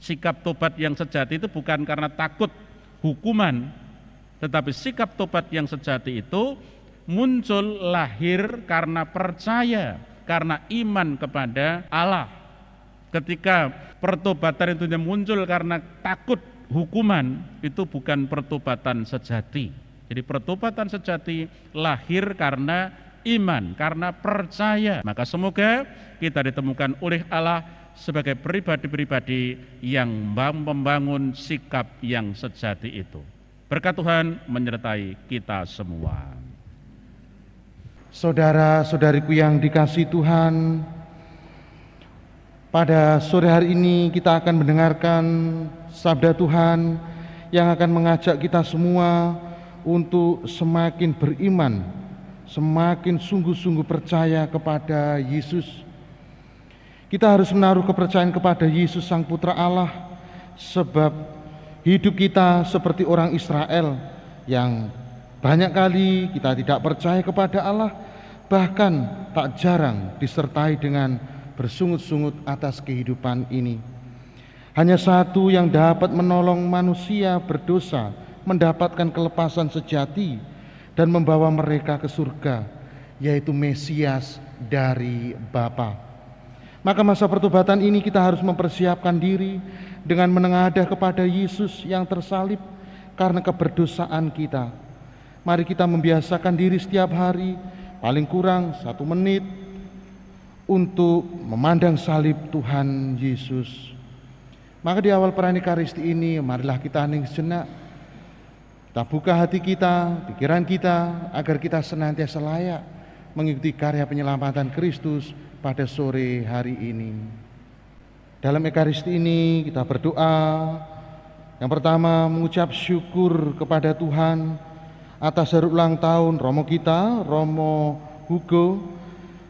Sikap tobat yang sejati itu bukan karena takut hukuman, tetapi sikap tobat yang sejati itu muncul lahir karena percaya, karena iman kepada Allah. Ketika pertobatan itu muncul karena takut hukuman, itu bukan pertobatan sejati. Jadi pertobatan sejati lahir karena iman, karena percaya. Maka semoga kita ditemukan oleh Allah sebagai pribadi-pribadi yang membangun sikap yang sejati itu. Berkat Tuhan menyertai kita semua. Saudara-saudariku yang dikasihi Tuhan, pada sore hari ini kita akan mendengarkan sabda Tuhan yang akan mengajak kita semua untuk semakin beriman, semakin sungguh-sungguh percaya kepada Yesus. Kita harus menaruh kepercayaan kepada Yesus Sang Putra Allah, sebab hidup kita seperti orang Israel yang banyak kali kita tidak percaya kepada Allah, bahkan tak jarang disertai dengan bersungut-sungut atas kehidupan ini. Hanya satu yang dapat menolong manusia berdosa mendapatkan kelepasan sejati dan membawa mereka ke surga, yaitu Mesias dari Bapa. Maka masa pertobatan ini kita harus mempersiapkan diri dengan menengadah kepada Yesus yang tersalib karena keberdosaan kita. Mari kita membiasakan diri setiap hari, paling kurang 1 menit, untuk memandang salib Tuhan Yesus. Maka di awal perayaan Ekaristi ini, marilah kita hening sejenak. Kita buka hati kita, pikiran kita, agar kita senantiasa layak mengikuti karya penyelamatan Kristus pada sore hari ini. Dalam Ekaristi ini kita berdoa. Yang pertama, mengucap syukur kepada Tuhan atas hari ulang tahun Romo kita, Romo Hugo.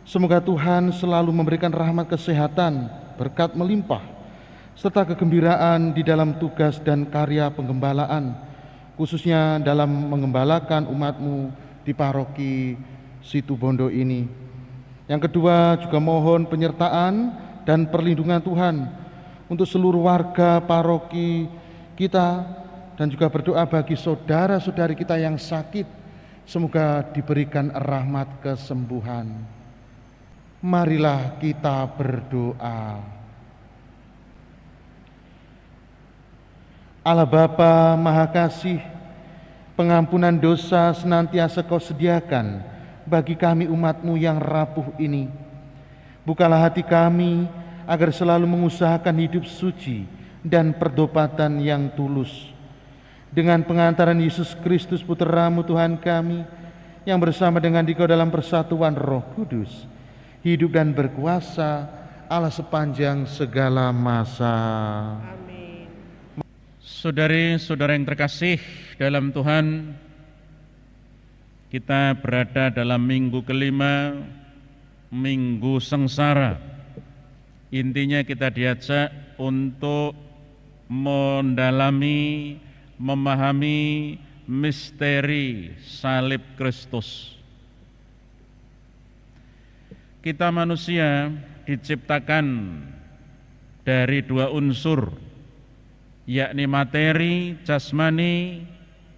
Semoga Tuhan selalu memberikan rahmat kesehatan, berkat melimpah, serta kegembiraan di dalam tugas dan karya penggembalaan, khususnya dalam menggembalakan umat-Mu di paroki Situbondo ini. Yang kedua, juga mohon penyertaan dan perlindungan Tuhan untuk seluruh warga paroki kita, dan juga berdoa bagi saudara-saudari kita yang sakit, semoga diberikan rahmat kesembuhan. Marilah kita berdoa. Allah Bapa Maha Kasih, pengampunan dosa senantiasa Kau sediakan bagi kami umat-Mu yang rapuh ini. Bukalah hati kami agar selalu mengusahakan hidup suci dan pertobatan yang tulus. Dengan pengantaran Yesus Kristus Putra-Mu Tuhan kami, yang bersama dengan Dikau dalam persatuan Roh Kudus, hidup dan berkuasa Allah sepanjang segala masa. Amin. Saudari-saudara yang terkasih dalam Tuhan, kita berada dalam minggu kelima, minggu sengsara. Intinya kita diajak untuk mendalami, memahami misteri salib Kristus. Kita manusia diciptakan dari 2 unsur, yakni materi, jasmani.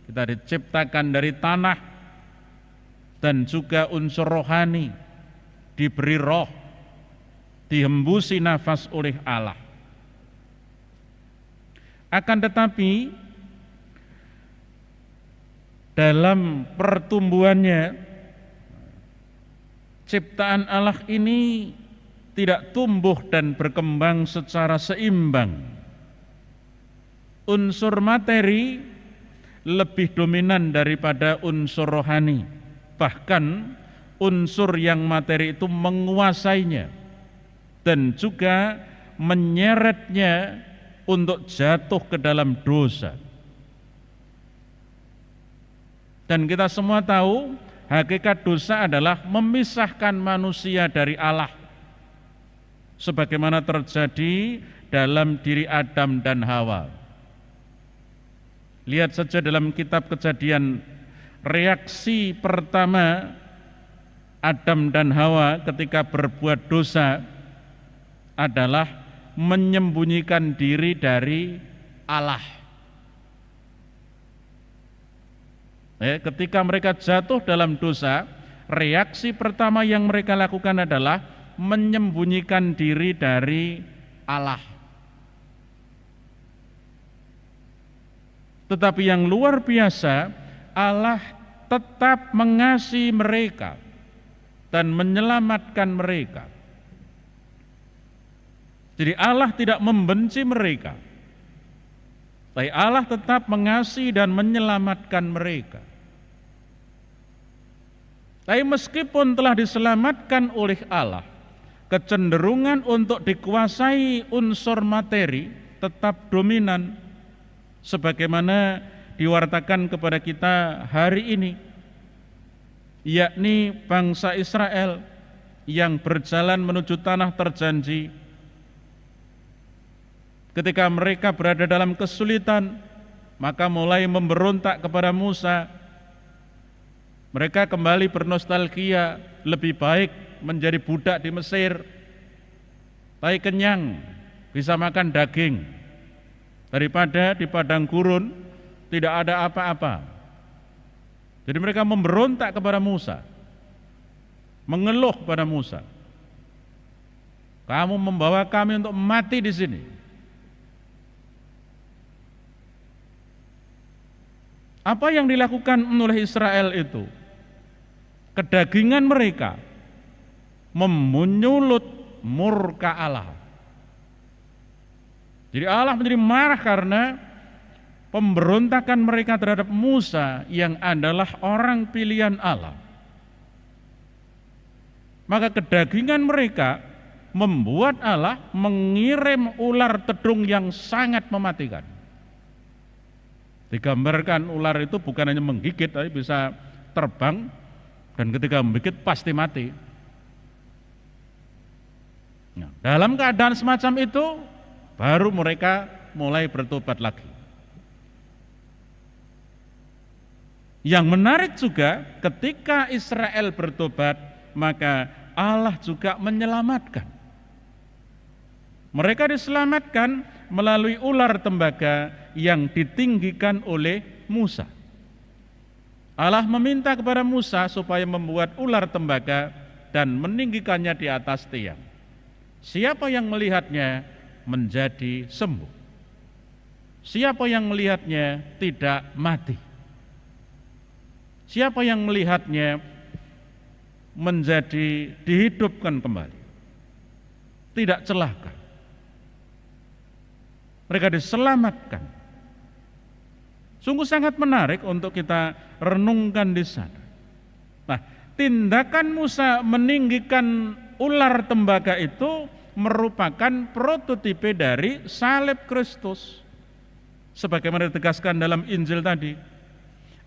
Kita diciptakan dari tanah, dan juga unsur rohani, diberi roh, dihembusi nafas oleh Allah. Akan tetapi dalam pertumbuhannya, ciptaan Allah ini tidak tumbuh dan berkembang secara seimbang. Unsur materi lebih dominan daripada unsur rohani. Bahkan unsur yang materi itu menguasainya dan juga menyeretnya untuk jatuh ke dalam dosa. Dan kita semua tahu hakikat dosa adalah memisahkan manusia dari Allah, sebagaimana terjadi dalam diri Adam dan Hawa. Lihat saja dalam kitab Kejadian, reaksi pertama Adam dan Hawa ketika berbuat dosa adalah menyembunyikan diri dari Allah. Ketika mereka jatuh dalam dosa, reaksi pertama yang mereka lakukan adalah menyembunyikan diri dari Allah. Tetapi yang luar biasa, Allah tetap mengasihi mereka dan menyelamatkan mereka. Jadi Allah tidak membenci mereka, tapi Allah tetap mengasihi dan menyelamatkan mereka. Tapi meskipun telah diselamatkan oleh Allah, kecenderungan untuk dikuasai unsur materi tetap dominan, sebagaimana diwartakan kepada kita hari ini, yakni bangsa Israel yang berjalan menuju tanah terjanji. Ketika mereka berada dalam kesulitan, maka mulai memberontak kepada Musa. Mereka kembali bernostalgia, lebih baik menjadi budak di Mesir, tapi kenyang, bisa makan daging, daripada di padang gurun tidak ada apa-apa. Jadi mereka memberontak kepada Musa, mengeluh kepada Musa, kamu membawa kami untuk mati di sini. Apa yang dilakukan oleh Israel itu? Kedagingan mereka memunyulut murka Allah. Jadi Allah menjadi marah karena pemberontakan mereka terhadap Musa yang adalah orang pilihan Allah. Maka kedagingan mereka membuat Allah mengirim ular tedung yang sangat mematikan. Digambarkan ular itu bukan hanya menggigit, tapi bisa terbang, dan ketika menggigit pasti mati. Nah, dalam keadaan semacam itu, baru mereka mulai bertobat lagi. Yang menarik juga, ketika Israel bertobat, maka Allah juga menyelamatkan. Mereka diselamatkan melalui ular tembaga yang ditinggikan oleh Musa. Allah meminta kepada Musa supaya membuat ular tembaga dan meninggikannya di atas tiang. Siapa yang melihatnya menjadi sembuh. Siapa yang melihatnya tidak mati. Siapa yang melihatnya menjadi dihidupkan kembali, tidak celaka. Mereka diselamatkan. Sungguh sangat menarik untuk kita renungkan di sana. Nah, tindakan Musa meninggikan ular tembaga itu merupakan prototipe dari salib Kristus. Sebagaimana ditegaskan dalam Injil tadi,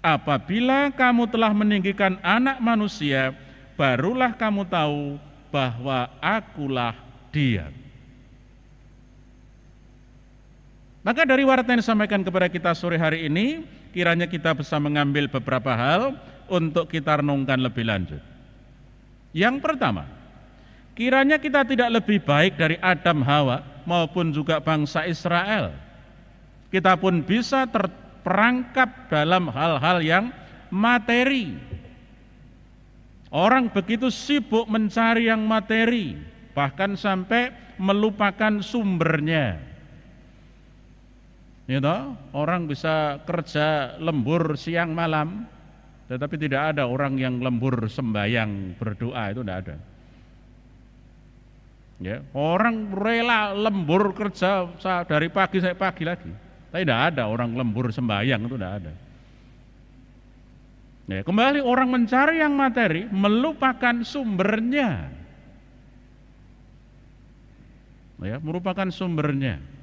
apabila kamu telah meninggikan anak manusia, barulah kamu tahu bahwa akulah Dia. Maka dari warta yang disampaikan kepada kita sore hari ini, kiranya kita bisa mengambil beberapa hal untuk kita renungkan lebih lanjut. Yang pertama, kiranya kita tidak lebih baik dari Adam Hawa maupun juga bangsa Israel. Kita pun bisa terperangkap dalam hal-hal yang materi. Orang begitu sibuk mencari yang materi, bahkan sampai melupakan sumbernya. Orang bisa kerja lembur siang malam, tetapi tidak ada orang yang lembur sembahyang berdoa, itu tidak ada. Ya, orang rela lembur kerja dari pagi sampai pagi lagi, tapi tidak ada orang lembur sembahyang, itu tidak ada. Ya, kembali orang mencari yang materi, melupakan sumbernya. Ya, merupakan sumbernya.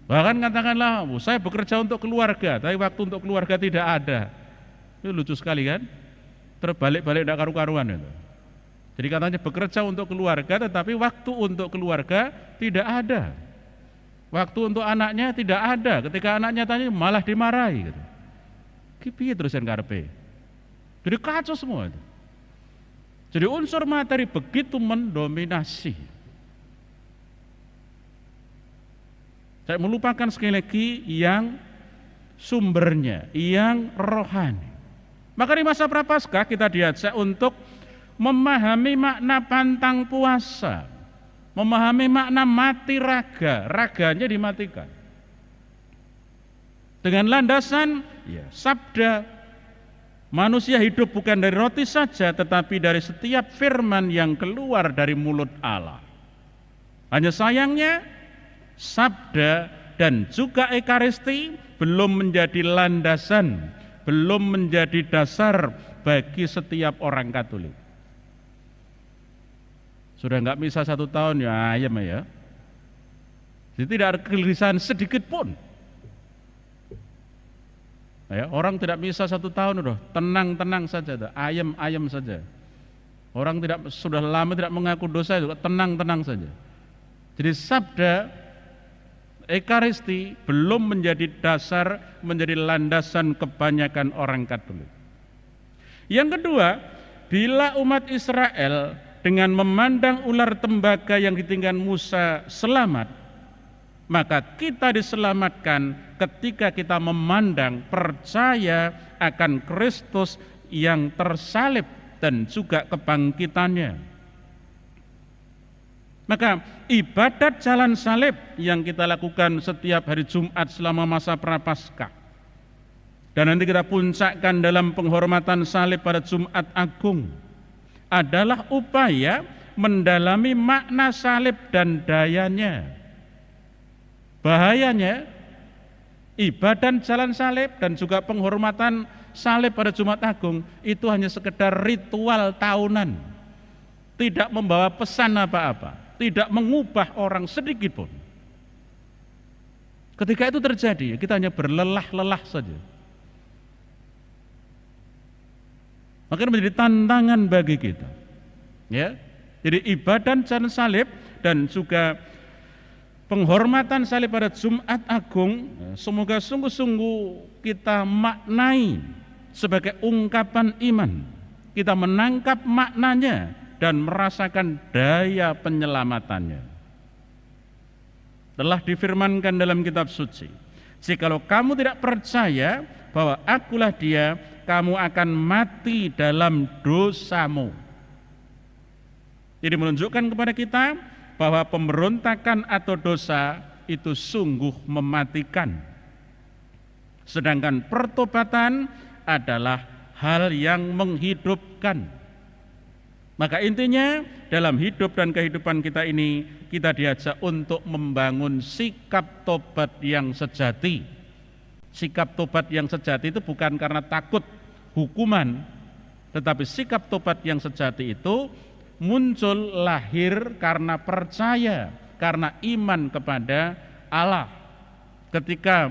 Bahkan katakanlah, saya bekerja untuk keluarga, tapi waktu untuk keluarga tidak ada. Itu lucu sekali kan? Terbalik-balik tidak karu-karuan itu. Jadi katanya bekerja untuk keluarga, tetapi waktu untuk keluarga tidak ada. Waktu untuk anaknya tidak ada. Ketika anaknya tanya malah dimarahi. Gitu. Kipi terus yang karepe. Jadi kacau semua itu. Jadi unsur materi begitu mendominasi. Saya melupakan sekali lagi yang sumbernya, yang rohani. Maka di masa Prapaskah kita diajak untuk memahami makna pantang puasa, memahami makna mati raga, raganya dimatikan. Dengan landasan sabda, manusia hidup bukan dari roti saja, tetapi dari setiap firman yang keluar dari mulut Allah. Hanya sayangnya, sabda dan juga ekaristi belum menjadi landasan, belum menjadi dasar bagi setiap orang Katolik. Sudah enggak misa 1 tahun ya ayam ya. Jadi tidak ada kegelisahan sedikit pun. Ya, orang tidak misa 1 tahun udah tenang-tenang saja, ayam-ayam saja. Orang sudah lama tidak mengaku dosa juga tenang-tenang saja. Jadi sabda ekaristi belum menjadi dasar, menjadi landasan kebanyakan orang Katolik. Yang kedua, bila umat Israel dengan memandang ular tembaga yang ditinggalkan Musa selamat, maka kita diselamatkan ketika kita memandang, percaya akan Kristus yang tersalib dan juga kebangkitannya. Maka ibadat jalan salib yang kita lakukan setiap hari Jumat selama masa Prapaskah, dan nanti kita puncakkan dalam penghormatan salib pada Jumat Agung, adalah upaya mendalami makna salib dan dayanya. Bahayanya, ibadah jalan salib dan juga penghormatan salib pada Jumat Agung itu hanya sekedar ritual tahunan, tidak membawa pesan apa-apa, tidak mengubah orang sedikit pun. Ketika itu terjadi, kita hanya berlelah-lelah saja. Maka menjadi tantangan bagi kita. Ya. Jadi ibadah jalan salib dan juga penghormatan salib pada Jumat Agung, semoga sungguh-sungguh kita maknai sebagai ungkapan iman. Kita menangkap maknanya dan merasakan daya penyelamatannya. Telah difirmankan dalam kitab suci, jikalau kamu tidak percaya bahwa akulah dia, kamu akan mati dalam dosamu. Jadi menunjukkan kepada kita bahwa pemberontakan atau dosa itu sungguh mematikan. Sedangkan pertobatan adalah hal yang menghidupkan. Maka intinya dalam hidup dan kehidupan kita ini, kita diajak untuk membangun sikap tobat yang sejati. Sikap tobat yang sejati itu bukan karena takut hukuman, tetapi sikap tobat yang sejati itu muncul, lahir karena percaya, karena iman kepada Allah. Ketika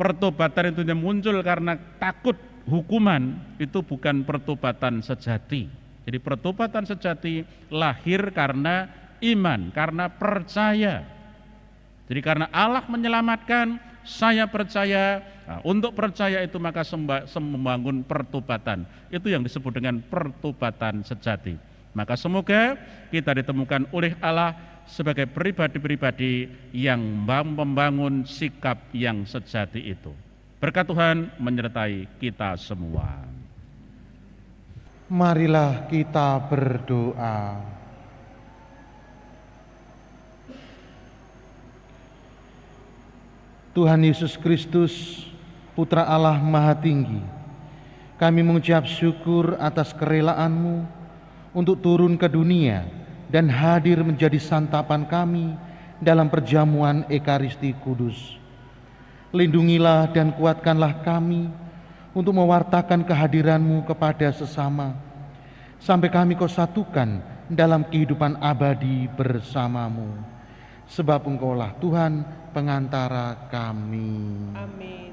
pertobatan itu muncul karena takut hukuman, itu bukan pertobatan sejati. Jadi pertobatan sejati lahir karena iman, karena percaya. Jadi karena Allah menyelamatkan, saya percaya. Nah, untuk percaya itu maka membangun pertobatan. Itu yang disebut dengan pertobatan sejati. Maka semoga kita ditemukan oleh Allah sebagai pribadi-pribadi yang membangun sikap yang sejati itu. Berkat Tuhan menyertai kita semua. Marilah kita berdoa. Tuhan Yesus Kristus, Putra Allah Maha Tinggi, kami mengucap syukur atas kerelaan-Mu untuk turun ke dunia dan hadir menjadi santapan kami dalam perjamuan Ekaristi Kudus. Lindungilah dan kuatkanlah kami untuk mewartakan kehadiran-Mu kepada sesama, sampai kami Kau satukan dalam kehidupan abadi bersama-Mu. Sebab Engkaulah Tuhan pengantara kami. Amin.